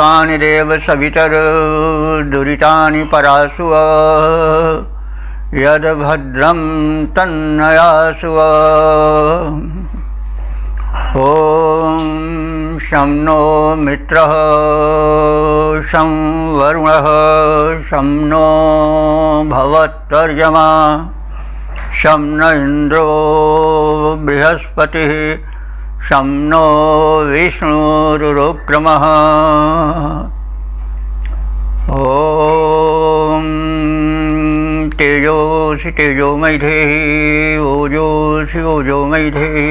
विश्वानि देव सवितर दुरितानि परासु यद भद्रं तन्नयासु। ओम शं नो मित्रः शं वरुणः शं नो भवत्तर्यमा शं न इंद्रो बृहस्पतिः शं नो विष्णुरुक्रमः। ओम तेजोसि तेजोमयि धेहि ओजोसि ओजोमयि धेहि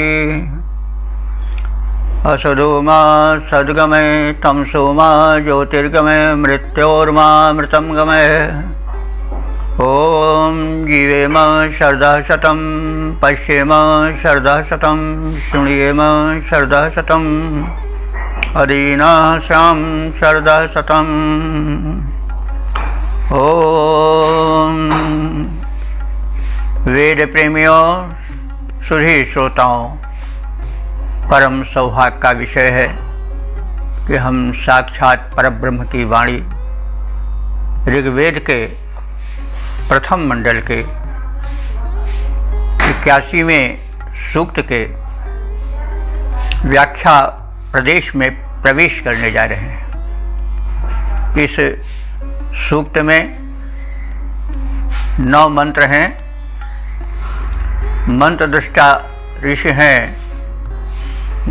असदो मा सद्गमय तमसो मा ज्योतिर्गमय मृत्योर्मामृतं गमय। ओम जीवेम शरदः शतं पश्येम शरदः शतं शृणुयेम शरदः शतं अदीनाश्याम शरदः शतं। ओम वेद प्रेमियों सुधी श्रोताओं, परम सौभाग्य का विषय है कि हम साक्षात परब्रह्म की वाणी ऋग्वेद के प्रथम मंडल के 81वें सूक्त के व्याख्या प्रदेश में प्रवेश करने जा रहे हैं। इस सूक्त में 9 मंत्र हैं। मंत्र दृष्टा ऋषि हैं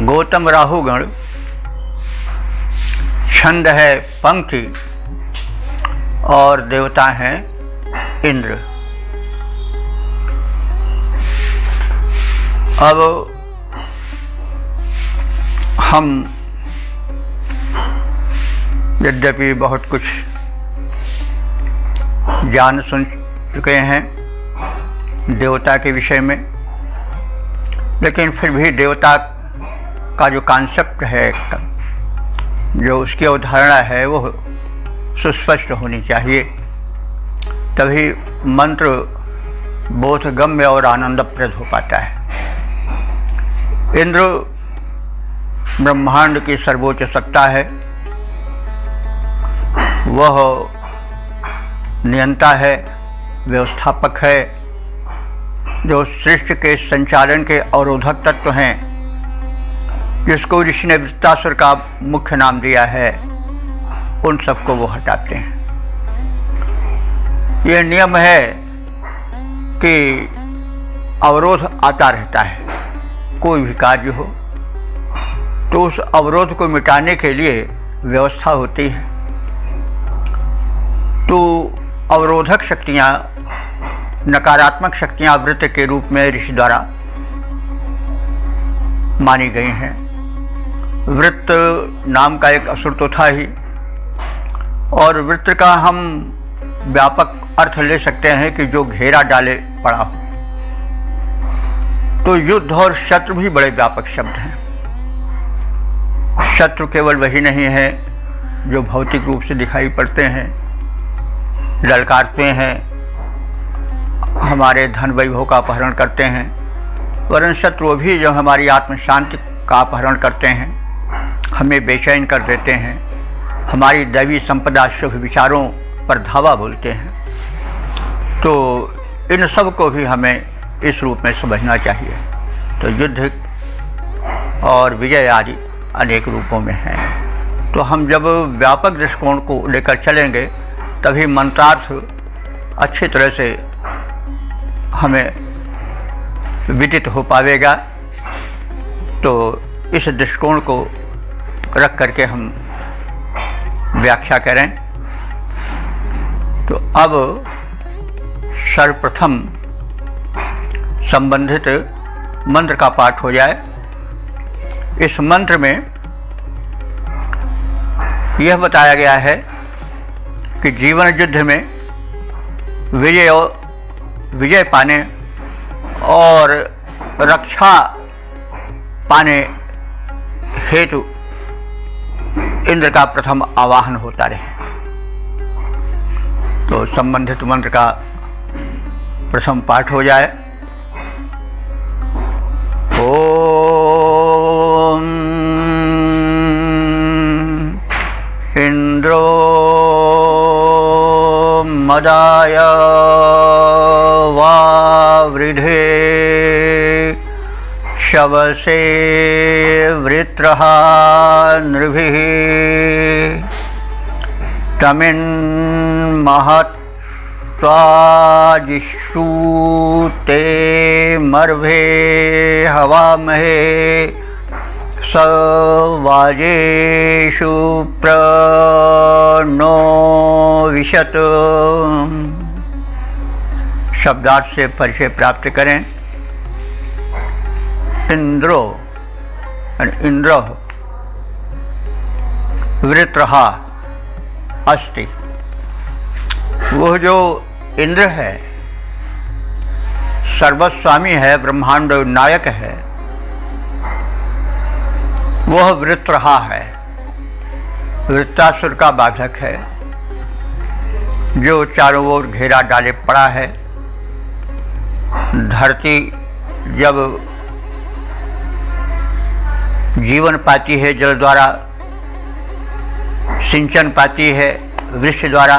गौतम राहुगण, छंद है पंक्ति और देवता हैं इंद्र। अब हम यद्यपि बहुत कुछ जान सुन चुके हैं देवता के विषय में, लेकिन फिर भी देवता का जो कॉन्सेप्ट है, जो उसकी अवधारणा है, वो सुस्पष्ट होनी चाहिए, तभी मंत्र बोधगम्य और आनंदप्रद हो पाता है। इंद्र ब्रह्मांड की सर्वोच्च सत्ता है। वह नियंता है, व्यवस्थापक है, जो सृष्टि के संचालन के अवरोधक तत्व हैं, जिसको ऋषि ने वृत्तासुर का मुख्य नाम दिया है, उन सबको वो हटाते हैं। यह नियम है कि अवरोध आता रहता है। कोई भी कार्य हो तो उस अवरोध को मिटाने के लिए व्यवस्था होती है। तो अवरोधक शक्तियाँ, नकारात्मक शक्तियाँ वृत्त के रूप में ऋषि द्वारा मानी गई हैं। वृत्त नाम का एक असुर तो था ही, और वृत्त का हम व्यापक अर्थ ले सकते हैं कि जो घेरा डाले पड़ा हो। तो युद्ध और शत्रु भी बड़े व्यापक शब्द हैं। शत्रु केवल वही नहीं है जो भौतिक रूप से दिखाई पड़ते हैं, ललकारते हैं, हमारे धन वैभव का अपहरण करते हैं, वरन शत्रु भी जो हमारी आत्म शांति का अपहरण करते हैं, हमें बेचैन कर देते हैं, हमारी दैवी संपदा शुभ विचारों पर धावा बोलते हैं। तो इन सब को भी हमें इस रूप में समझना चाहिए। तो युद्ध और विजय आदि अनेक रूपों में हैं। तो हम जब व्यापक दृष्टिकोण को लेकर चलेंगे तभी मंत्रार्थ अच्छी तरह से हमें विदित हो पाएगा। तो इस दृष्टिकोण को रख करके हम व्याख्या करें। तो अब सर्वप्रथम संबंधित मंत्र का पाठ हो जाए। इस मंत्र में यह बताया गया है कि जीवन युद्ध में विजय पाने और रक्षा पाने हेतु इंद्र का प्रथम आवाहन होता रहे। तो संबंधित मंत्र का प्रथम पाठ हो जाए। ओम मदाय वावृधे शवसे वृत्रः नृभिः तमिन्महत्स्वाजिषूते मर्भे हवामहे स वाजेषु प्रणो विशत। शब्दार्थ से परिचय प्राप्त करें। इंद्रो इंद्र वृत्रः अस्ति। वह जो इंद्र है, सर्वस्वामी है, ब्रह्मांड नायक है, वह वृत्रः है, वृत्तासुर का बाधक है, जो चारों ओर घेरा डाले पड़ा है। धरती जब जीवन पाती है, जल द्वारा सिंचन पाती है, वृक्ष द्वारा,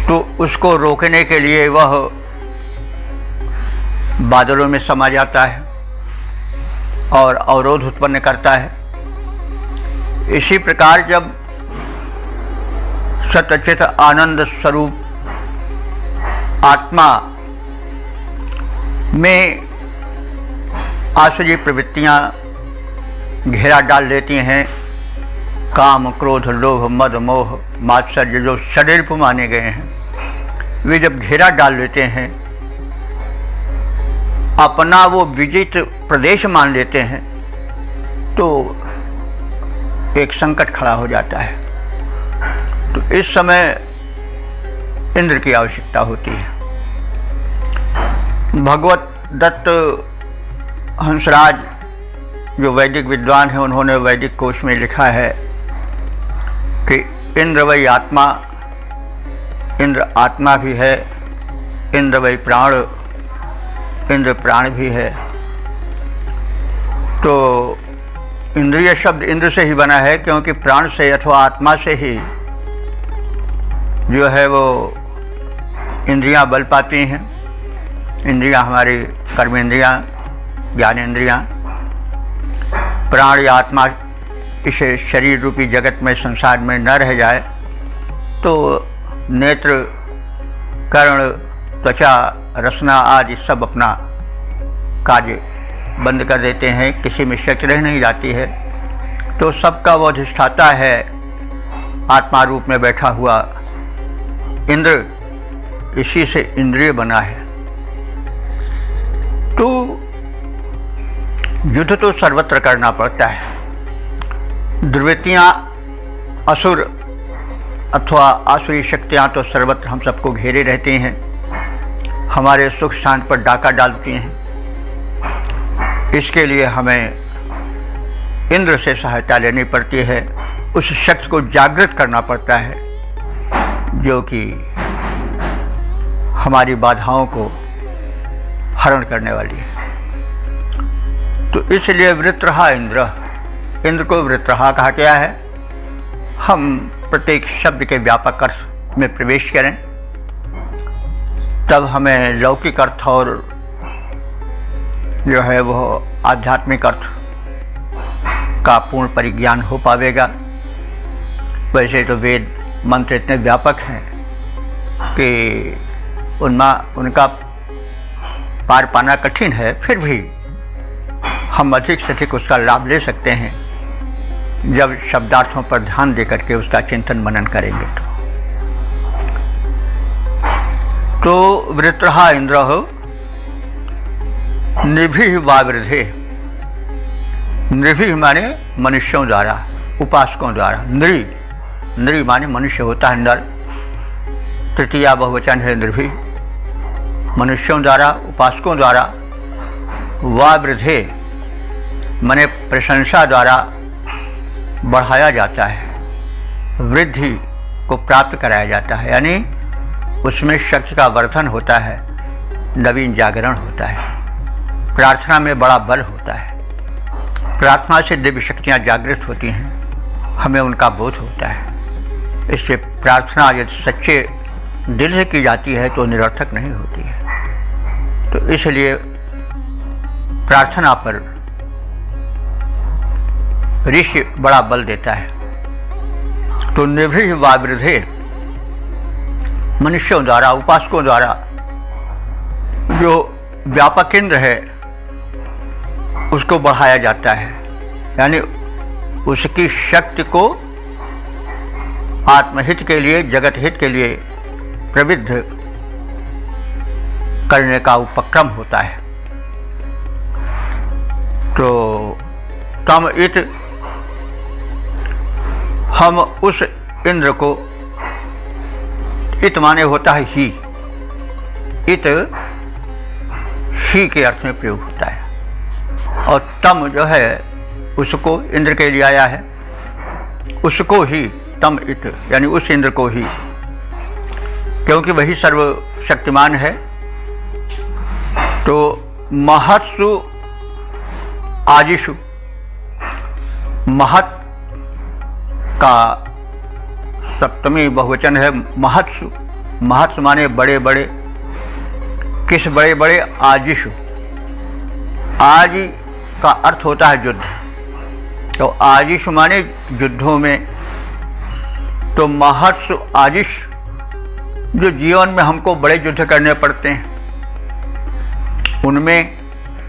तो उसको रोकने के लिए वह बादलों में समा जाता है और अवरोध उत्पन्न करता है। इसी प्रकार जब सच्चित आनंद स्वरूप आत्मा में आसुरी प्रवृत्तियां घेरा डाल देती हैं, काम क्रोध लोभ मद मोह मात्सर्य जो षड्रूप माने गए हैं, वे जब घेरा डाल लेते हैं, अपना वो विजित प्रदेश मान लेते हैं, तो एक संकट खड़ा हो जाता है। तो इस समय इंद्र की आवश्यकता होती है। भगवत दत्त हंसराज जो वैदिक विद्वान हैं, उन्होंने वैदिक कोश में लिखा है कि इंद्र वही आत्मा, इंद्र आत्मा भी है, इंद्र वही प्राण, इंद्र प्राण भी है। तो इंद्रिय शब्द इंद्र से ही बना है, क्योंकि प्राण से अथवा आत्मा से ही जो है वो इंद्रियां बल पाती हैं। इंद्रियां हमारी कर्मेंद्रियां, ज्ञानेंद्रियां, प्राण या आत्मा इसे शरीर रूपी जगत में, संसार में न रह जाए तो नेत्र, कर्ण, त्वचा, रसना आदि सब अपना कार्य बंद कर देते हैं, किसी में शक्ति रह नहीं जाती है। तो सबका वो अधिष्ठाता है आत्मा रूप में बैठा हुआ इंद्र, इसी से इंद्रिय बना है। तो युद्ध तो सर्वत्र करना पड़ता है। दुर्वृत्तियाँ, असुर अथवा आसुरी शक्तियाँ तो सर्वत्र हम सबको घेरे रहती हैं, हमारे सुख शांति पर डाका डालती हैं। इसके लिए हमें इंद्र से सहायता लेनी पड़ती है, उस शक्ति को जागृत करना पड़ता है जो कि हमारी बाधाओं को हरण करने वाली है। तो इसलिए वृत्रः इंद्र, इंद्र को वृत्रः कहा गया है। हम प्रत्येक शब्द के व्यापक अर्थ में प्रवेश करें, तब हमें लौकिक अर्थ और जो है वो आध्यात्मिक अर्थ का पूर्ण परिज्ञान हो पाएगा। वैसे तो वेद मंत्र इतने व्यापक हैं कि उनका पार पाना कठिन है, फिर भी हम अधिक से अधिक उसका लाभ ले सकते हैं जब शब्दार्थों पर ध्यान देकर के उसका चिंतन मनन करेंगे। तो वृत्रः इंद्रः नृभिः वावृधे, नृभिः माने मनुष्यों द्वारा, उपासकों द्वारा। नृ माने मनुष्य होता है, नर, तृतीया बहुवचन है नृभिः, मनुष्यों द्वारा, उपासकों द्वारा। वावृधे माने प्रशंसा द्वारा बढ़ाया जाता है, वृद्धि को प्राप्त कराया जाता है, यानी उसमें शक्ति का वर्धन होता है, नवीन जागरण होता है, प्रार्थना में बड़ा बल होता है। प्रार्थना से दिव्य शक्तियाँ जागृत होती हैं, हमें उनका बोध होता है। इसलिए प्रार्थना यदि सच्चे दिल से की जाती है तो निरर्थक नहीं होती है। तो इसलिए प्रार्थना पर ऋषि बड़ा बल देता है। तो निर्भृज वावृधे, मनुष्यों द्वारा, उपासकों द्वारा जो व्यापक इंद्र है उसको बढ़ाया जाता है, यानी उसकी शक्ति को आत्महित के लिए, जगत हित के लिए प्रवृद्ध करने का उपक्रम होता है। तो तम इत, हम उस इंद्र को, इत माने होता है ही, इत ही के अर्थ में प्रयोग होता है, और तम जो है उसको इंद्र के लिए आया है, उसको ही तम इत, यानी उस इंद्र को ही, क्योंकि वही सर्वशक्तिमान है। तो महत्सु आजिषु, महत का सप्तमी बहुवचन है महत्सु। महत्सु माने बड़े बड़े, किस बड़े बड़े? आजिषु, आज का अर्थ होता है युद्ध, तो आजिषु माने युद्धों में। तो महत्सु आजिष, जो जीवन में हमको बड़े युद्ध करने पड़ते हैं उनमें,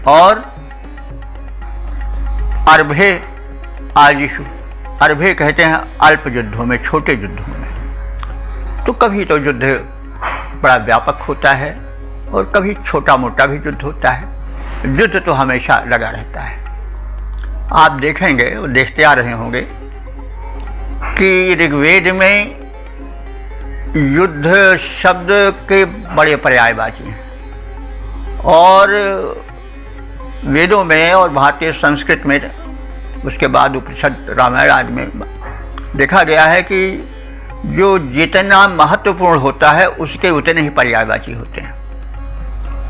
और अर्भे आजिषु, अर्भे कहते हैं अल्प युद्धों में, छोटे युद्धों में। तो कभी तो युद्ध बड़ा व्यापक होता है और कभी छोटा मोटा भी युद्ध होता है। युद्ध तो हमेशा लगा रहता है। आप देखेंगे, देखते आ रहे होंगे कि ऋग्वेद में युद्ध शब्द के बड़े पर्यायवाची हैं, और वेदों में और भारतीय संस्कृत में, उसके बाद उपनिषद, रामायण आदि में देखा गया है कि जो जितना महत्वपूर्ण होता है उसके उतने ही पर्यायवाची होते हैं।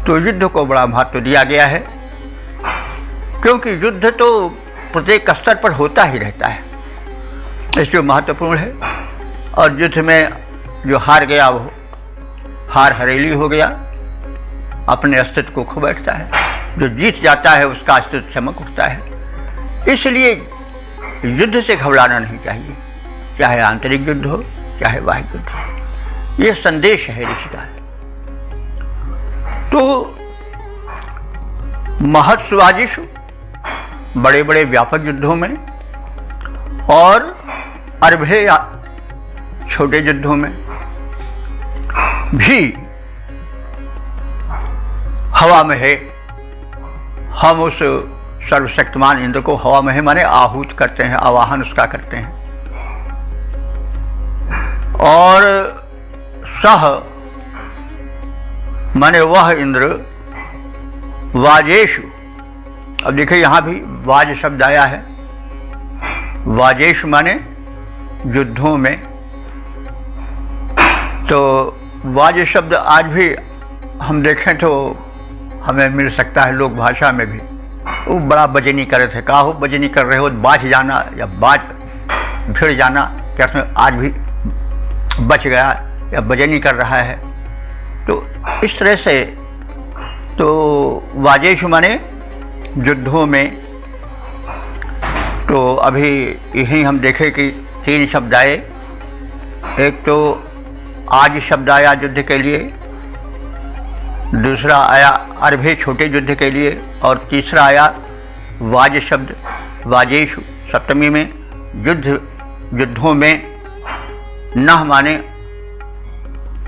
तो युद्ध को बड़ा महत्व दिया गया है, क्योंकि युद्ध तो प्रत्येक स्तर पर होता ही रहता है, इसलिए महत्वपूर्ण है। और युद्ध में जो हार गया वो हार हरेली हो गया, अपने अस्तित्व को खो बैठता है। जो जीत जाता है उसका अस्तित्व चमक उठता है। इसलिए युद्ध से घबराना नहीं चाहिए, चाहे आंतरिक युद्ध हो चाहे बाह्य युद्ध हो। यह संदेश है ऋषि का। तो महत्स्वाजिषु, बड़े बड़े व्यापक युद्धों में, और अर्भे छोटे युद्धों में भी हवा में है। हम उस सर्वशक्तिमान इंद्र को हवा में है माने आहूत करते हैं, आवाहन उसका करते हैं। और सह माने वह इंद्र, वाजेषु, अब देखिए यहाँ भी वाज शब्द आया है। वाजेषु माने युद्धों में। तो वाज शब्द आज भी हम देखें तो हमें मिल सकता है लोक भाषा में भी। वो बड़ा बजनी कर रहे थे, कहा हो बजनी कर रहे हो, बाज जाना या बाज भिड़ जाना, क्या उसमें आज भी बच गया या बजनी कर रहा है। तो इस तरह से तो वाजेषु माने युद्धों में। तो अभी यही हम देखें कि 3 शब्द आए। एक तो आज शब्द आया युद्ध के लिए, दूसरा आया अर्भे छोटे युद्ध के लिए, और तीसरा आया वाज शब्द, वाजेषु सप्तमी में, युद्धों में। नह माने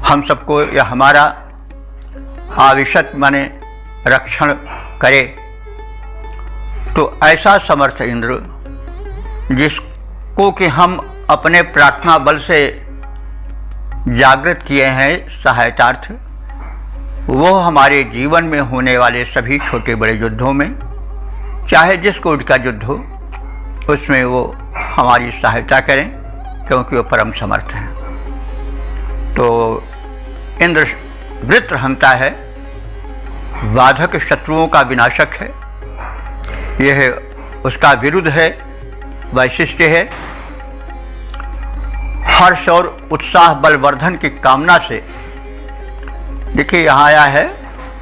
हम सबको या हमारा, आविशत माने रक्षण करे। तो ऐसा समर्थ इंद्र जिसको कि हम अपने प्रार्थना बल से जागृत किए हैं सहायतार्थ, वो हमारे जीवन में होने वाले सभी छोटे बड़े युद्धों में, चाहे जिस कोटि का युद्ध हो, उसमें वो हमारी सहायता करें, क्योंकि वो परम समर्थ हैं। तो इंद्र वृत्रहंता है, बाधक शत्रुओं का विनाशक है, यह उसका विरुद्ध है, वैशिष्ट्य है। हर्ष और उत्साह बलवर्धन की कामना से। देखिए यहाँ आया है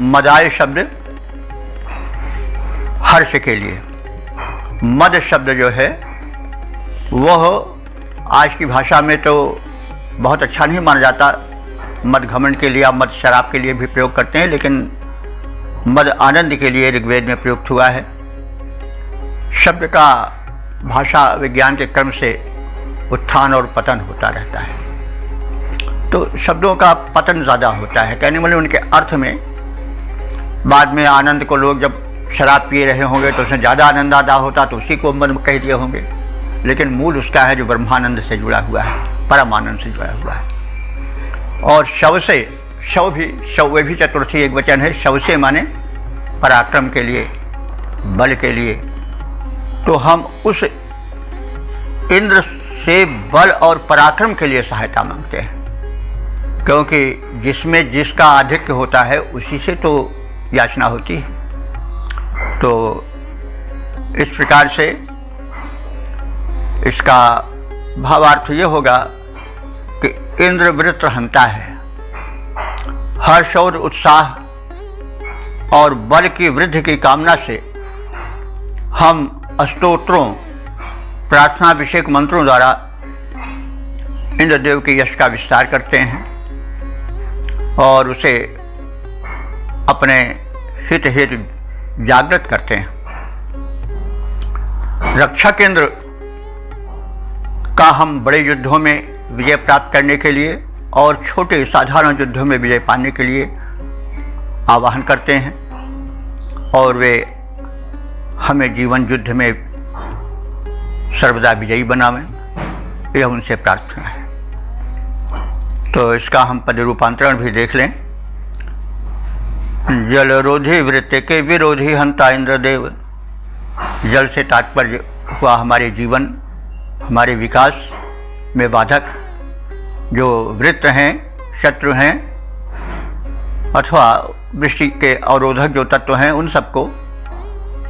मदाय शब्द हर्ष के लिए। मद शब्द जो है वह आज की भाषा में तो बहुत अच्छा नहीं माना जाता। मद घमंड के लिए या मद शराब के लिए भी प्रयोग करते हैं, लेकिन मद आनंद के लिए ऋग्वेद में प्रयुक्त हुआ है। शब्द का भाषा विज्ञान के क्रम से उत्थान और पतन होता रहता है, तो शब्दों का पतन ज़्यादा होता है। कहने वाले उनके अर्थ में बाद में आनंद को लोग जब शराब पी रहे होंगे तो उसमें ज़्यादा आनंद आता होता तो उसी को मद कह दिए होंगे, लेकिन मूल उसका है जो ब्रह्मानंद से जुड़ा हुआ है, परमानंद से जुड़ा हुआ है। और शव से, शव भी, शव वे भी चतुर्थी एक वचन है। शव से माने पराक्रम के लिए, बल के लिए। तो हम उस इंद्र से बल और पराक्रम के लिए सहायता मांगते हैं, क्योंकि जिसमें जिसका आधिक्य होता है उसी से तो याचना होती है। तो इस प्रकार से इसका भावार्थ ये होगा कि इंद्र वृत्त हंता है। हर्ष और उत्साह और बल की वृद्धि की कामना से हम स्तोत्रों, प्रार्थनाभिषेक मंत्रों द्वारा इंद्रदेव के यश का विस्तार करते हैं और उसे अपने हित हेतु जागृत करते हैं। रक्षक इंद्र का हम बड़े युद्धों में विजय प्राप्त करने के लिए और छोटे साधारण युद्धों में विजय पाने के लिए आवाहन करते हैं, और वे हमें जीवन युद्ध में सर्वदा विजयी बनावें, यह उनसे प्रार्थना है। तो इसका हम पद रूपांतरण भी देख लें। जलरोधी वृत्ति के विरोधी हंता इंद्रदेव। जल से तात्पर्य हुआ हमारे जीवन, हमारे विकास में बाधक जो वृत्त हैं, शत्रु हैं, अथवा वृष्टि के अवरोधक जो तत्व हैं, उन सबको।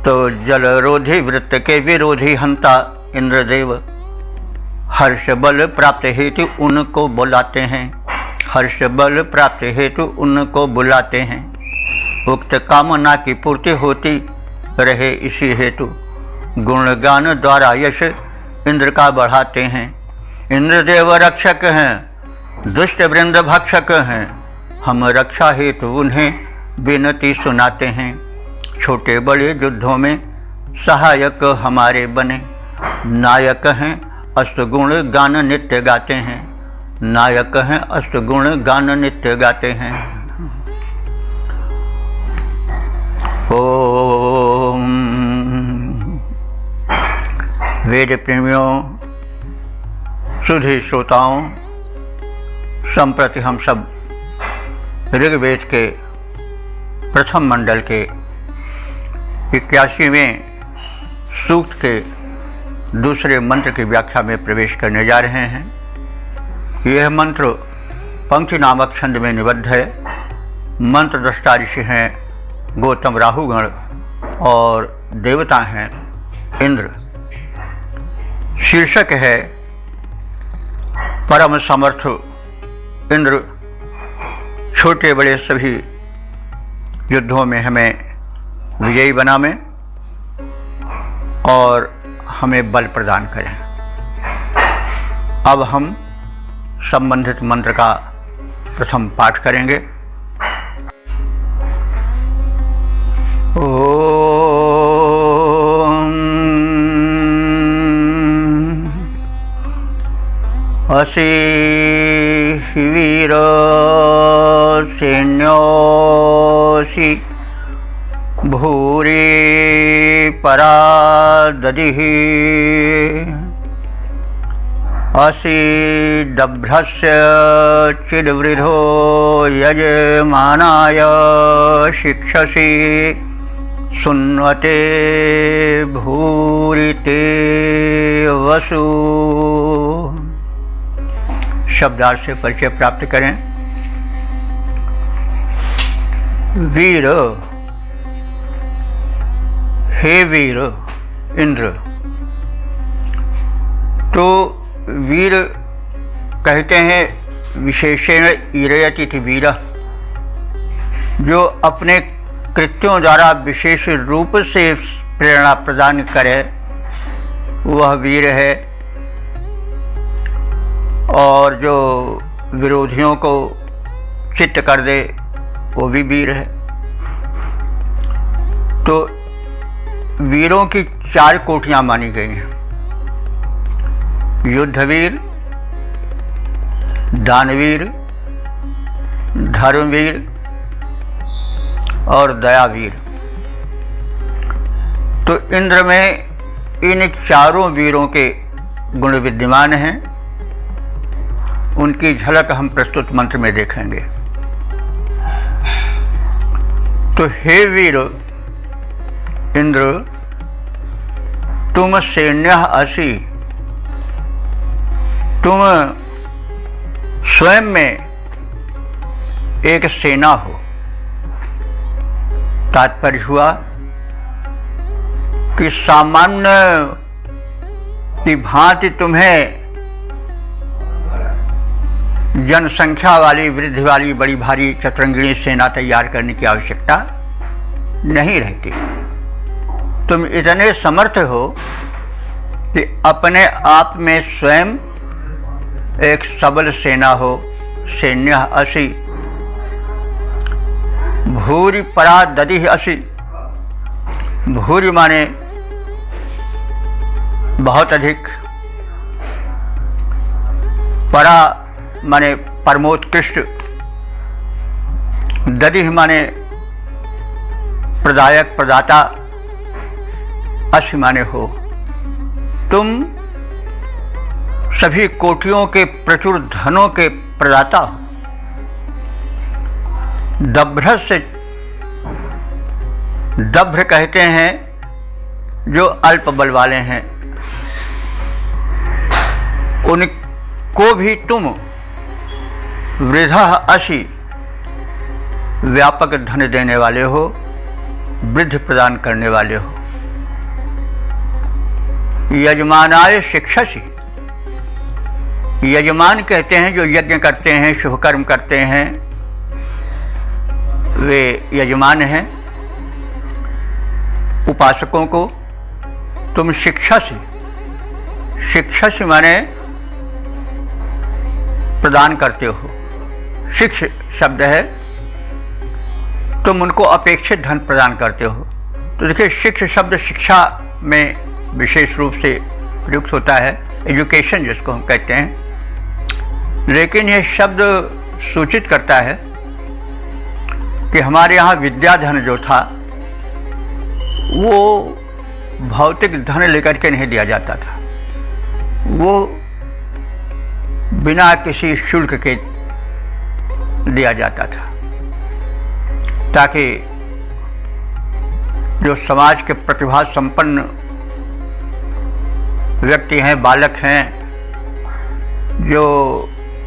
तो जलरोधी वृत्त के विरोधी हंता इंद्रदेव हर्ष बल प्राप्त हेतु उनको बुलाते हैं। हर्ष बल प्राप्त हेतु उनको बुलाते हैं। उक्त कामना की पूर्ति होती रहे इसी हेतु गुणगान द्वारा यश इंद्र का बढ़ाते हैं। इंद्रदेव रक्षक हैं, दुष्ट वृंद भक्षक हैं। हम रक्षा हेतु उन्हें विनती सुनाते हैं। छोटे बड़े युद्धों में सहायक हमारे बने। नायक हैं, अष्टगुण गान नित्य गाते हैं। नायक हैं, अष्टगुण गान नित्य गाते हैं। ओम। वेद प्रेमियों, सुधी श्रोताओं, संप्रति हम सब ऋग्वेद के प्रथम मंडल के 81वें सूक्त के दूसरे मंत्र की व्याख्या में प्रवेश करने जा रहे हैं। यह मंत्र पंक्ति नामक छंद में निबद्ध है। मंत्र दृष्टा ऋषि हैं गौतम राहुगण और देवता हैं इंद्र। शीर्षक है परम समर्थ इंद्र छोटे बड़े सभी युद्धों में हमें विजयी बनावें और हमें बल प्रदान करें। अब हम संबंधित मंत्र का प्रथम पाठ करेंगे। असि वीर सैन्योऽसि भूरि पराददिः असि दभ्रस्य चिद्वृधो यजमानाय शिक्षसि सुन्वते भूरि ते वसु। शब्दार्थ से परिचय प्राप्त करें। वीर, हे वीर इंद्र। तो वीर कहते हैं विशेषेण ईरयति वीरः, जो अपने कृत्यों द्वारा विशेष रूप से प्रेरणा प्रदान करे वह वीर है, और जो विरोधियों को चित्त कर दे वो भी वीर है। तो वीरों की 4 कोटियां मानी गई हैं: युद्धवीर, दानवीर, धर्मवीर और दयावीर। तो इंद्र में इन चारों वीरों के गुण विद्यमान हैं। उनकी झलक हम प्रस्तुत मंत्र में देखेंगे। तो हे वीर इंद्र, तुम सैन्यः असि, तुम स्वयं में एक सेना हो। तात्पर्य हुआ कि सामान्य की भांति तुम्हें जनसंख्या वाली, वृद्धि वाली, बड़ी भारी चतुरंगिणी सेना तैयार करने की आवश्यकता नहीं रहती। तुम इतने समर्थ हो कि अपने आप में स्वयं एक सबल सेना हो। सैन्य असि, भूरि परा दधिः असि। भूरि माने बहुत अधिक, परा माने परमोत्कृष्ट, दधिः माने प्रदायक, प्रदाता, असि माने हो। तुम सभी कोटियों के प्रचुर धनों के प्रदाता हो। दभ्र से, दभ्र कहते हैं जो अल्प बल वाले हैं, उनको भी तुम वृद्धः असि, व्यापक धन देने वाले हो, वृद्धि प्रदान करने वाले हो। यजमानाय शिक्षसि, यजमान कहते हैं जो यज्ञ करते हैं, शुभ कर्म करते हैं, वे यजमान हैं। उपासकों को तुम शिक्षसि, शिक्षसि माने प्रदान करते हो। शिक्ष शब्द है, तुम उनको अपेक्षित धन प्रदान करते हो। तो देखिए, शिक्ष शब्द शिक्षा में विशेष रूप से प्रयुक्त होता है, एजुकेशन जिसको हम कहते हैं। लेकिन यह शब्द सूचित करता है कि हमारे यहाँ विद्याधन जो था वो भौतिक धन लेकर के नहीं दिया जाता था, वो बिना किसी शुल्क के दिया जाता था, ताकि जो समाज के प्रतिभा संपन्न व्यक्ति हैं, बालक हैं, जो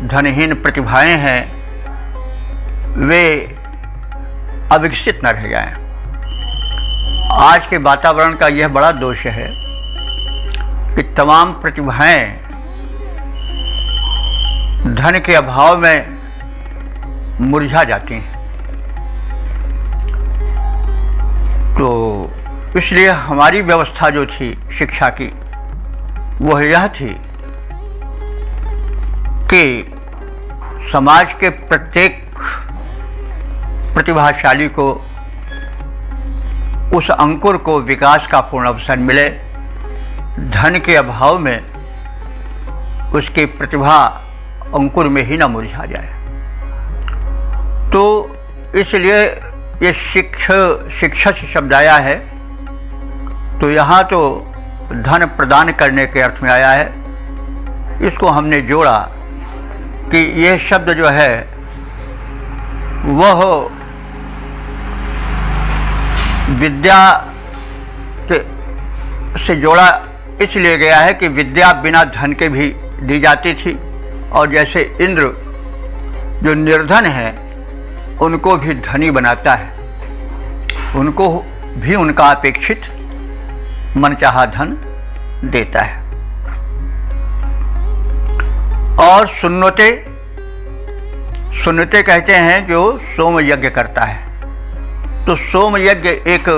धनहीन प्रतिभाएं हैं, वे अविकसित न रह जाएं। आज के वातावरण का यह बड़ा दोष है कि तमाम प्रतिभाएं धन के अभाव में मुरझा जाती हैं। तो इसलिए हमारी व्यवस्था जो थी शिक्षा की, वह यह थी कि समाज के प्रत्येक प्रतिभाशाली को, उस अंकुर को विकास का पूर्ण अवसर मिले, धन के अभाव में उसकी प्रतिभा अंकुर में ही न मुरझा जाए। तो इसलिए ये शिक्षा शब्द आया है, तो यहाँ तो धन प्रदान करने के अर्थ में आया है। इसको हमने जोड़ा कि यह शब्द जो है वह विद्या से जोड़ा इसलिए गया है कि विद्या बिना धन के भी दी जाती थी, और जैसे इंद्र जो निर्धन है उनको भी धनी बनाता है, उनको भी उनका अपेक्षित मनचाहा धन देता है। और सुन्नते कहते हैं जो सोम यज्ञ करता है। तो सोम यज्ञ एक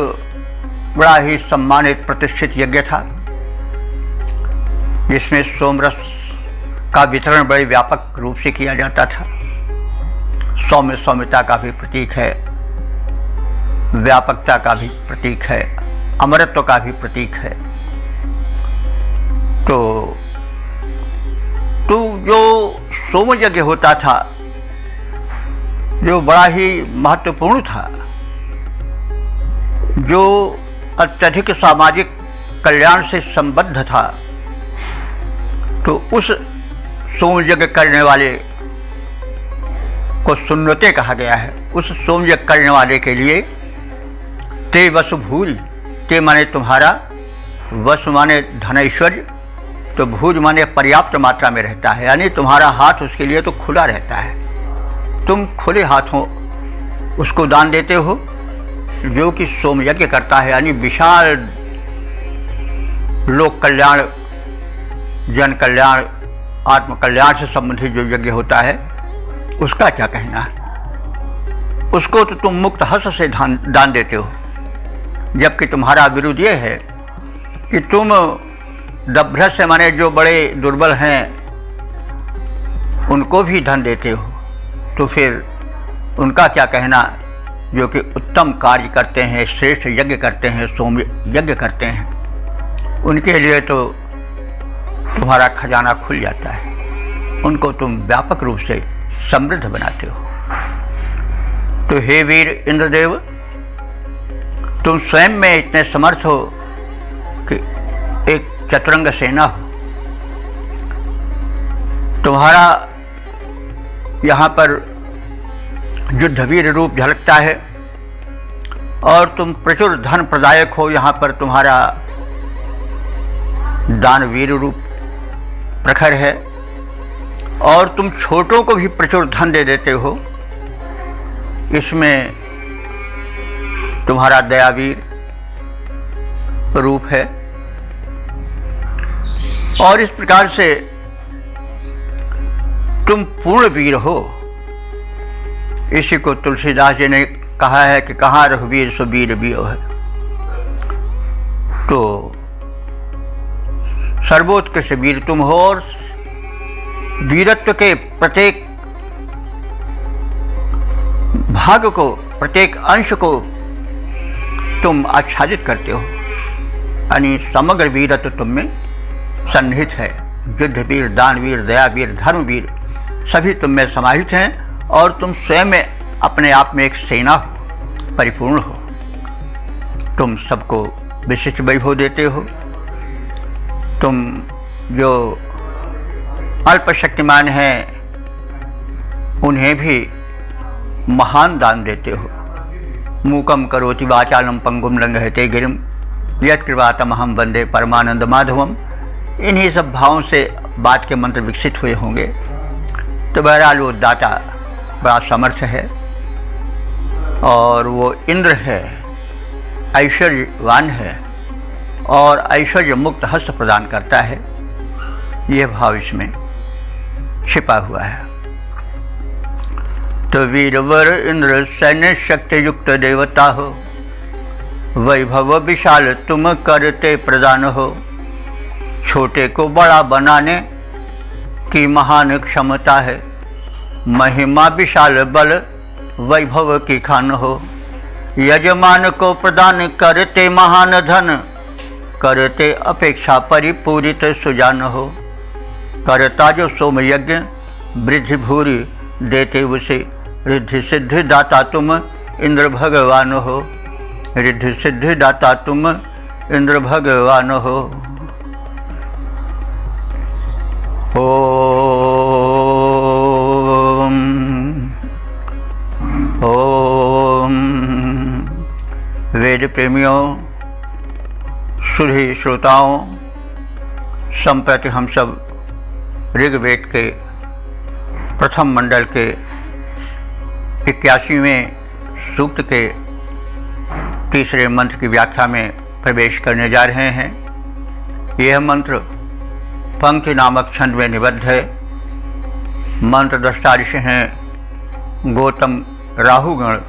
बड़ा ही सम्मानित प्रतिष्ठित यज्ञ था, जिसमें सोमरस का वितरण बड़े व्यापक रूप से किया जाता था। सौम्यता का भी प्रतीक है, व्यापकता का भी प्रतीक है, अमरत्व का भी प्रतीक है। तो जो सोम यज्ञ होता था, जो बड़ा ही महत्वपूर्ण था, जो अत्यधिक सामाजिक कल्याण से संबद्ध था, तो उस सोम यज्ञ करने वाले को सुन्नते कहा गया है। उस सोम यज्ञ करने वाले के लिए ते वसु भूज, ते माने तुम्हारा, वसु माने धन ऐश्वर्य, तो भूज माने पर्याप्त मात्रा में रहता है, यानी तुम्हारा हाथ उसके लिए तो खुला रहता है। तुम खुले हाथों उसको दान देते हो, जो कि सोम यज्ञ करता है, यानी विशाल लोक कल्याण, जन कल्याण, आत्म कल्याण से संबंधित जो यज्ञ होता है, उसका क्या कहना है। उसको तो तुम मुक्त हस्त से दान देते हो, जबकि तुम्हारा विरुद्ध ये है कि तुम दभ्रस्य माने जो बड़े दुर्बल हैं उनको भी धन देते हो। तो फिर उनका क्या कहना, जो कि उत्तम कार्य करते हैं, श्रेष्ठ यज्ञ करते हैं, सोम यज्ञ करते हैं, उनके लिए तो तुम्हारा खजाना खुल जाता है, उनको तुम व्यापक रूप से समृद्ध बनाते हो। तो हे वीर इंद्रदेव, तुम स्वयं में इतने समर्थ हो कि एक चतुरंग सेना हो। तुम्हारा यहाँ पर युद्धवीर रूप झलकता है और तुम प्रचुर धन प्रदायक हो। यहाँ पर तुम्हारा दानवीर रूप प्रखर है और तुम छोटों को भी प्रचुर धन दे देते हो। इसमें तुम्हारा दयावीर रूप है और इस प्रकार से तुम पूर्ण वीर हो। इसी को तुलसीदास जी ने कहा है कि कहाँ रघुवीर सो वीर बियो है। तो सर्वोत्कृष्ट वीर तुम हो और वीरत्व के प्रत्येक भाग को, प्रत्येक अंश को तुम आच्छादित करते हो, यानी समग्र वीरत्व तुम में सन्निहित है। युद्धवीर, दानवीर, दयावीर, धर्मवीर सभी तुम में समाहित हैं और तुम स्वयं में अपने आप में एक सेना हो, परिपूर्ण हो। तुम सबको विशिष्ट वैभव देते हो। तुम जो अल्पशक्तिमान हैं उन्हें भी महान दान देते हो। मूकम करोति वाचालम पंगुम लंघयते गिरिम यत्कृपातमहं वंदे परमानंद माधवम। इन्हीं सब भावों से बात के मंत्र विकसित हुए होंगे। तो बहरहाल वो दाता बड़ा समर्थ है और वो इंद्र है, ऐश्वर्यवान है और ऐश्वर्य मुक्त हस्त प्रदान करता है। यह भाव इसमें छिपा हुआ है। तो वीरवर इंद्र सैन्य शक्ति युक्त देवता हो, वैभव विशाल तुम करते प्रदान हो। छोटे को बड़ा बनाने की महान क्षमता है, महिमा विशाल बल वैभव की खान हो। यजमान को प्रदान करते महान धन, करते अपेक्षा परिपूरित सुजान हो। करता जो सोम यज्ञ वृद्धि भूरी देते उसे, रिद्धि सिद्धि दाता तुम इंद्र भगवान हो। रिद्धि सिद्धि दाता तुम इंद्र भगवान हो। ओम ओम। वेद प्रेमियों, सुधी श्रोताओं, संप्रति हम सब ऋग्वेद के प्रथम मंडल के 81वें सूक्त के तीसरे मंत्र की व्याख्या में प्रवेश करने जा रहे हैं। यह मंत्र पंक्ति नामक छंद में निबद्ध है मंत्र दृष्टा ऋषि हैं गौतम, राहुगण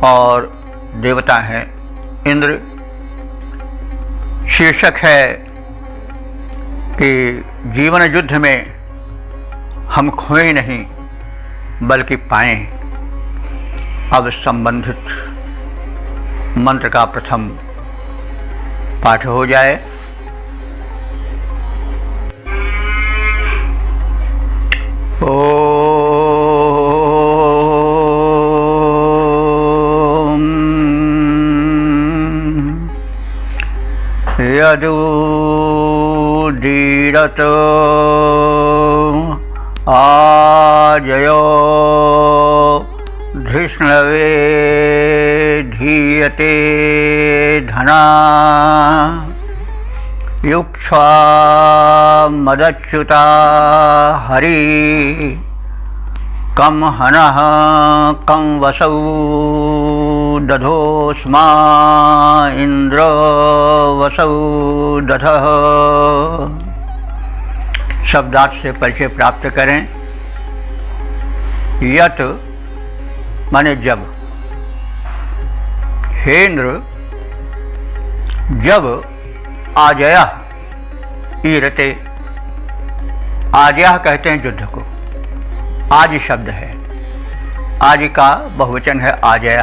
और देवता हैं इंद्र। शीर्षक है कि जीवन युद्ध में हम खोए नहीं बल्कि पाएं। अब संबंधित मंत्र का प्रथम पाठ हो जाए। ओम यदुदीरत आजयो धृष्णवे धीयते धना युक्षा मदच्युता हरि कम हनः कम वसौ दधोस्मा इंद्र वसौ दधः। शब्दार्थ से परिचय प्राप्त करें। यत माने जब, हे इंद्र जब आजया ईरते, आजया कहते हैं युद्ध को, आज शब्द है, आज का बहुवचन है आजया।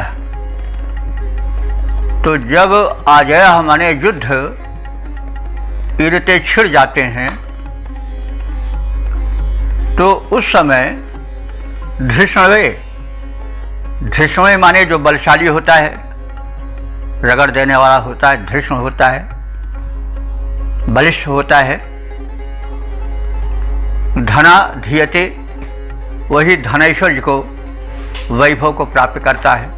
तो जब आजया माने युद्ध ईरते छिड़ जाते हैं तो उस समय धृष्णवे, धृष्णवे माने जो बलशाली होता है, रगड़ देने वाला होता है, धृष्ण होता है, बलिष्ठ होता है। धना धीयते, वही धनैश्वर्य को, वैभव को प्राप्त करता है।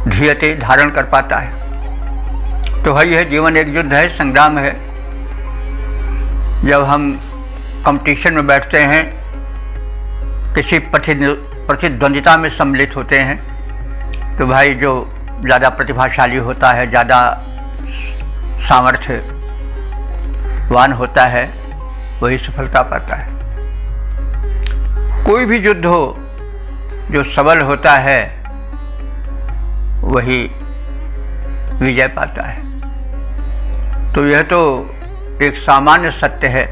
धीयते धारण कर पाता है। तो वही है, जीवन एक युद्ध है, संग्राम है। जब हम कंपटीशन में बैठते हैं, किसी प्रतिद्वंदिता में सम्मिलित होते हैं, तो भाई जो ज़्यादा प्रतिभाशाली होता है, ज़्यादा सामर्थ्यवान होता है, वही सफलता पाता है। कोई भी युद्ध हो, जो सबल होता है वही विजय पाता है। तो यह तो एक सामान्य सत्य है,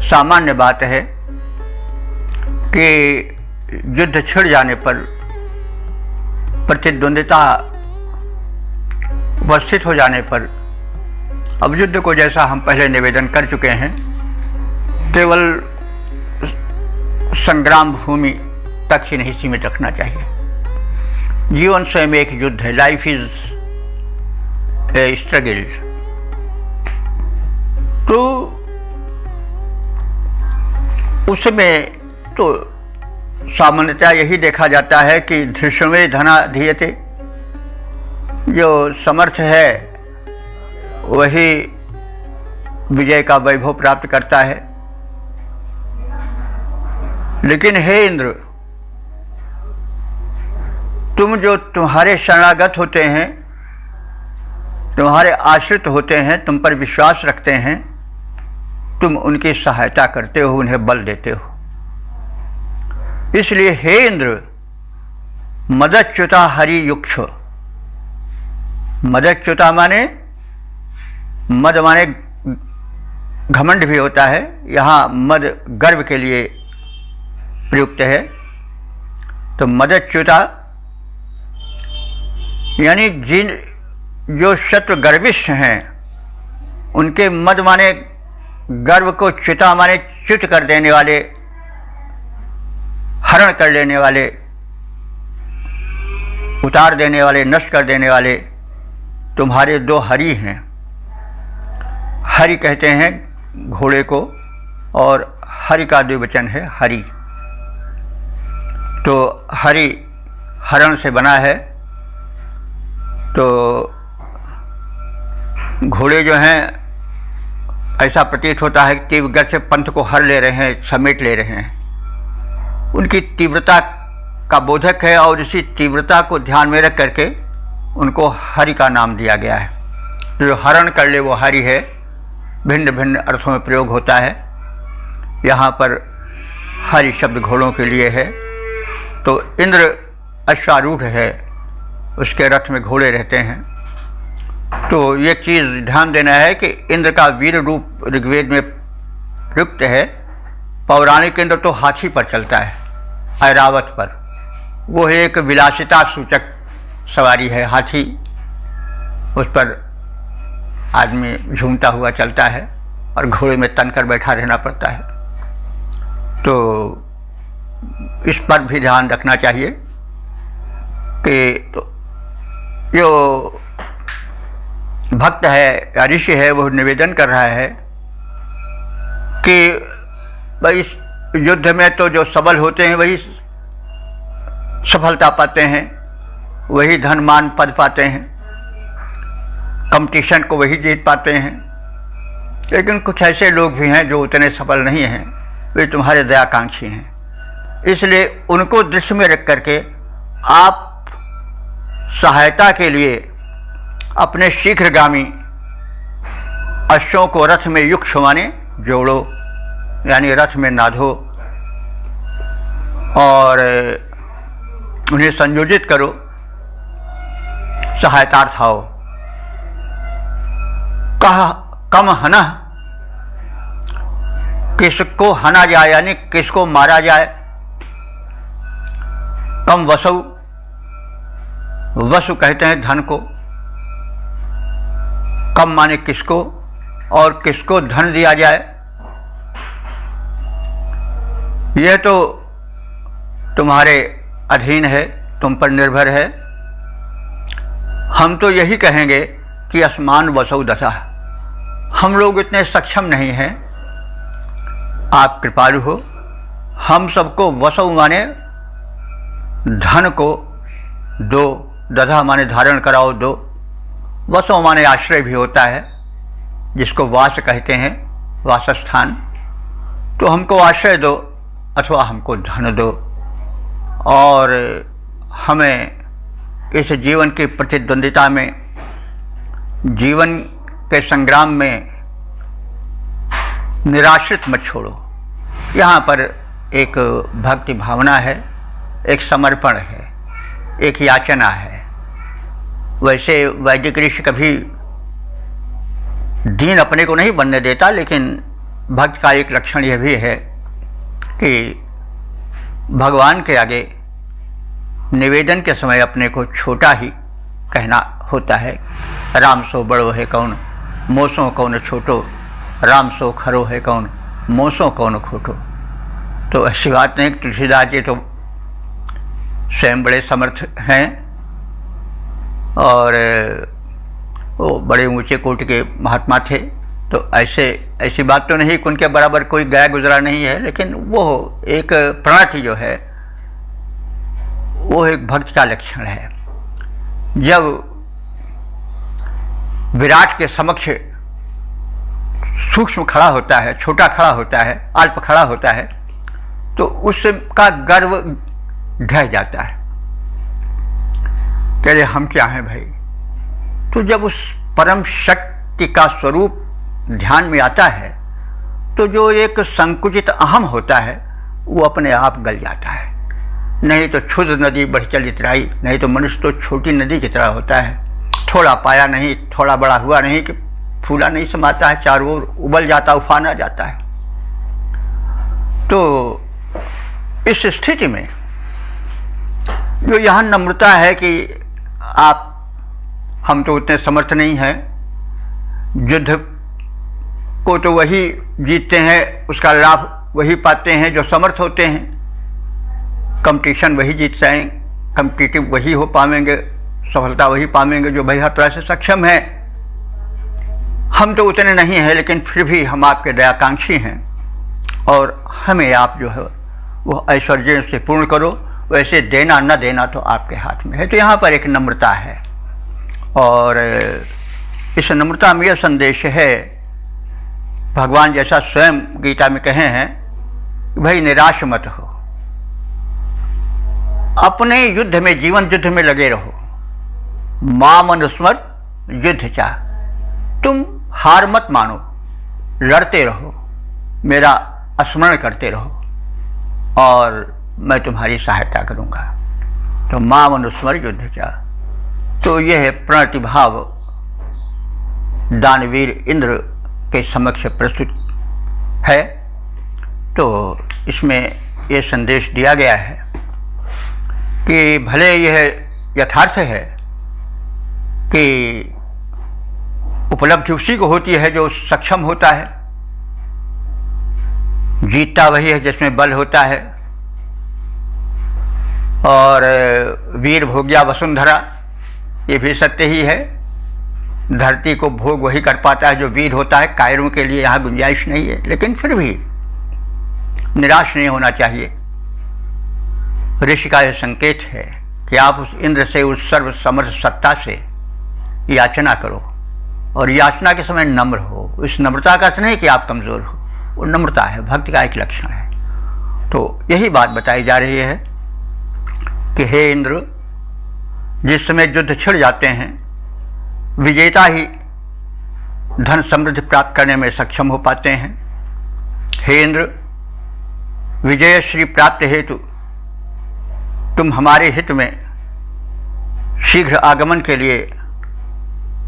सामान्य बात है कि युद्ध छिड़ जाने पर, प्रतिद्वंदिता उपस्थित हो जाने पर, अब युद्ध को जैसा हम पहले निवेदन कर चुके हैं, केवल संग्राम भूमि तक ही नहीं सीमित रखना चाहिए। जीवन स्वयं एक युद्ध है, लाइफ इज ए स्ट्रगल। तो उसमें तो सामान्यतः यही देखा जाता है कि धृष्णवे धना धीयते, जो समर्थ है वही विजय का वैभव प्राप्त करता है। लेकिन हे इंद्र, तुम जो तुम्हारे शरणागत होते हैं, तुम्हारे आश्रित होते हैं, तुम पर विश्वास रखते हैं, तुम उनकी सहायता करते हो, उन्हें बल देते हो। इसलिए हे इंद्र, मदच्युता हरि युक्ष, मदच्युता माने, मद माने घमंड भी होता है, यहाँ मद गर्व के लिए प्रयुक्त है। तो मदच्युता यानी जिन जो शत्रु गर्विष्ठ हैं, उनके मद माने गर्व को, च्युता माने च्युत कर देने वाले, हरण कर लेने वाले, उतार देने वाले, नष्ट कर देने वाले तुम्हारे दो हरि हैं। हरि कहते हैं घोड़े को, और हरि का द्विवचन है हरि। तो हरि हरण से बना है। तो घोड़े जो हैं, ऐसा प्रतीत होता है कि तीव्र गति से पंथ को हर ले रहे हैं, समेट ले रहे हैं। उनकी तीव्रता का बोधक है, और इसी तीव्रता को ध्यान में रख करके उनको हरि का नाम दिया गया है। तो जो हरण कर ले वो हरि है। भिन्न भिन्न अर्थों में प्रयोग होता है। यहाँ पर हरि शब्द घोड़ों के लिए है। तो इंद्र अश्वारूढ़ है, उसके रथ में घोड़े रहते हैं। तो ये चीज़ ध्यान देना है कि इंद्र का वीर रूप ऋग्वेद में प्रयुक्त है। पौराणिक इंद्र तो हाथी पर चलता है, ऐरावत पर। वो एक विलासिता सूचक सवारी है, हाथी, उस पर आदमी झूमता हुआ चलता है और घोड़े में तन कर बैठा रहना पड़ता है। तो इस पर भी ध्यान रखना चाहिए कि तो जो भक्त है या ऋषि है वो निवेदन कर रहा है कि भाई इस युद्ध में तो जो सबल होते हैं वही सफलता पाते हैं, वही धन मान पद पाते हैं, कंपटीशन को वही जीत पाते हैं। लेकिन कुछ ऐसे लोग भी हैं जो उतने सफल नहीं हैं, वे तुम्हारे दयाकांक्षी हैं। इसलिए उनको दृष्टि में रख करके आप सहायता के लिए अपने शीघ्रगामी अश्वों को रथ में युक्त माने जोड़ो, यानी रथ में नाधो और उन्हें संयोजित करो, सहायतार्थ आओ। कम हना, किसको हना जाए यानी किसको मारा जाए। कम वसु, वसु कहते हैं धन को। कम माने किसको और किसको धन दिया जाए, यह तो तुम्हारे अधीन है, तुम पर निर्भर है। हम तो यही कहेंगे कि असमान वसौ दशा। हम लोग इतने सक्षम नहीं हैं, आप कृपालु हो। हम सबको वसौ माने धन को दो, दधा माने धारण कराओ दो, वसौ माने आश्रय भी होता है जिसको वास कहते हैं, वासस्थान। तो हमको आश्रय दो अथवा हमको धन दो और हमें इस जीवन की प्रतिद्वंदिता में, जीवन के संग्राम में निराश्रित मत छोड़ो। यहाँ पर एक भक्ति भावना है, एक समर्पण है, एक याचना है। वैसे वैदिक ऋषि कभी दीन अपने को नहीं बनने देता, लेकिन भक्त का एक लक्षण यह भी है कि भगवान के आगे निवेदन के समय अपने को छोटा ही कहना होता है। राम सो बड़ो है कौन, मोसो कौन छोटो, राम सो खरो है कौन, मोसो कौन खोटो। तो ऐसी बात नहीं, तुलसीदास जी तो स्वयं बड़े समर्थ हैं और वो बड़े ऊंचे कोटि के महात्मा थे। तो ऐसी बात तो नहीं कि उनके बराबर कोई गया गुजरा नहीं है, लेकिन वो एक प्रणति जो है वो एक भक्त का लक्षण है। जब विराट के समक्ष सूक्ष्म खड़ा होता है, छोटा खड़ा होता है, अल्प खड़ा होता है, तो उसका गर्व ढह जाता है। कह रहे हम क्या हैं भाई। तो जब उस परम शक्ति का स्वरूप ध्यान में आता है तो जो एक संकुचित अहम होता है वो अपने आप गल जाता है। नहीं तो क्षुद्र नदी बढ़ चलित राई, नहीं तो मनुष्य तो छोटी नदी की तरह होता है, थोड़ा पाया नहीं, थोड़ा बड़ा हुआ नहीं कि फूला नहीं समाता है, चारों ओर उबल जाता, उफाना जाता है। तो इस स्थिति में जो यहाँ नम्रता है कि आप, हम तो उतने समर्थ नहीं हैं, युद्ध को तो वही जीतते हैं, उसका लाभ वही पाते हैं जो समर्थ होते हैं, कंपटीशन वही जीत जाएंगे, कंपटीटिव वही हो पाएंगे, सफलता वही पाएंगे जो भई हर तरह से सक्षम है। हम तो उतने नहीं हैं, लेकिन फिर भी हम आपके दयाकांक्षी हैं और हमें आप जो है वो ऐश्वर्य से पूर्ण करो। वैसे देना न देना तो आपके हाथ में है। तो यहाँ पर एक नम्रता है और इस नम्रता में यह संदेश है, भगवान जैसा स्वयं गीता में कहे हैं, भाई निराश मत हो, अपने युद्ध में, जीवन युद्ध में लगे रहो। माम अनुस्मर युद्ध चाह, तुम हार मत मानो, लड़ते रहो, मेरा स्मरण करते रहो। और मैं तुम्हारी सहायता करूँगा। तो माम अनुस्मर युद्ध जा, तो यह है प्रणति भाव दानवीर इंद्र के समक्ष प्रस्तुत है। तो इसमें यह संदेश दिया गया है कि भले यह यथार्थ है कि उपलब्धि उसी को होती है जो सक्षम होता है, जीतता वही है जिसमें बल होता है, और वीर भोग्या वसुंधरा ये भी सत्य ही है। धरती को भोग वही कर पाता है जो वीर होता है, कायरों के लिए यहाँ गुंजाइश नहीं है। लेकिन फिर भी निराश नहीं होना चाहिए। ऋषि का यह संकेत है कि आप उस इंद्र से, उस सर्व समर्थ सत्ता से याचना करो, और याचना के समय नम्र हो। इस नम्रता का अर्थ नहीं कि आप कमज़ोर हो, वो नम्रता है, भक्ति का एक लक्षण है। तो यही बात बताई जा रही है कि हे इंद्र, जिस समय युद्ध छिड़ जाते हैं, विजेता ही धन समृद्धि प्राप्त करने में सक्षम हो पाते हैं। हे इंद्र, विजय श्री प्राप्त हेतु तुम हमारे हित में शीघ्र आगमन के लिए,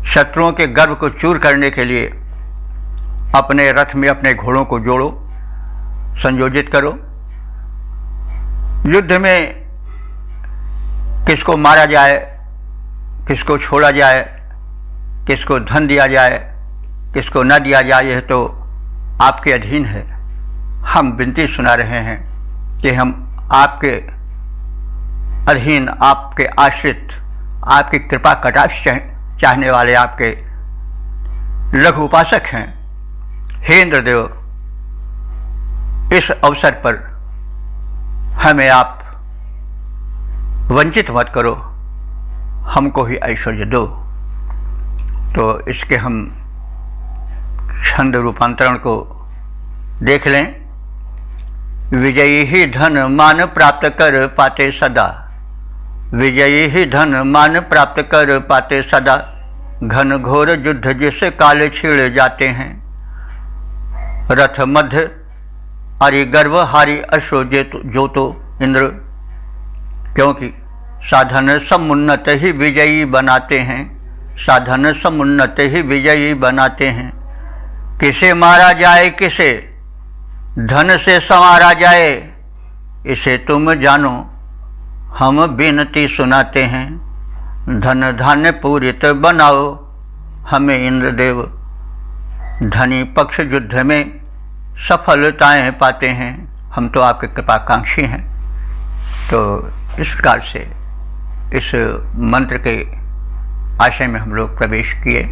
शत्रुओं के गर्व को चूर करने के लिए अपने रथ में अपने घोड़ों को जोड़ो, संयोजित करो। युद्ध में किसको मारा जाए, किसको छोड़ा जाए, किसको धन दिया जाए, किसको न दिया जाए, यह तो आपके अधीन है। हम विनती सुना रहे हैं कि हम आपके अधीन, आपके आश्रित, आपकी कृपा कटाक्ष चाहने वाले आपके लघु उपासक हैं। हे इंद्रदेव, इस अवसर पर हमें आप वंचित मत करो, हमको ही ऐश्वर्य दो। तो इसके हम छंद रूपांतरण को देख लें। विजयी ही धन मान प्राप्त कर पाते सदा, विजयी ही धन मान प्राप्त कर पाते सदा, घन घोर युद्ध जिससे काले छीड़ जाते हैं। रथ मध्य हरि गर्व हारी अश्व जो तो इंद्र, क्योंकि साधन समुन्नत ही विजयी बनाते हैं, साधन समुन्नत ही विजयी बनाते हैं। किसे मारा जाए, किसे धन से संवारा जाए, इसे तुम जानो हम विनती सुनाते हैं। धन धान्य पूरित बनाओ हमें इंद्रदेव, धनी पक्ष युद्ध में सफलताएं पाते हैं। हम तो आपके कृपाकांक्षी हैं। तो इस प्रकार से इस मंत्र के आशय में हम लोग प्रवेश किए।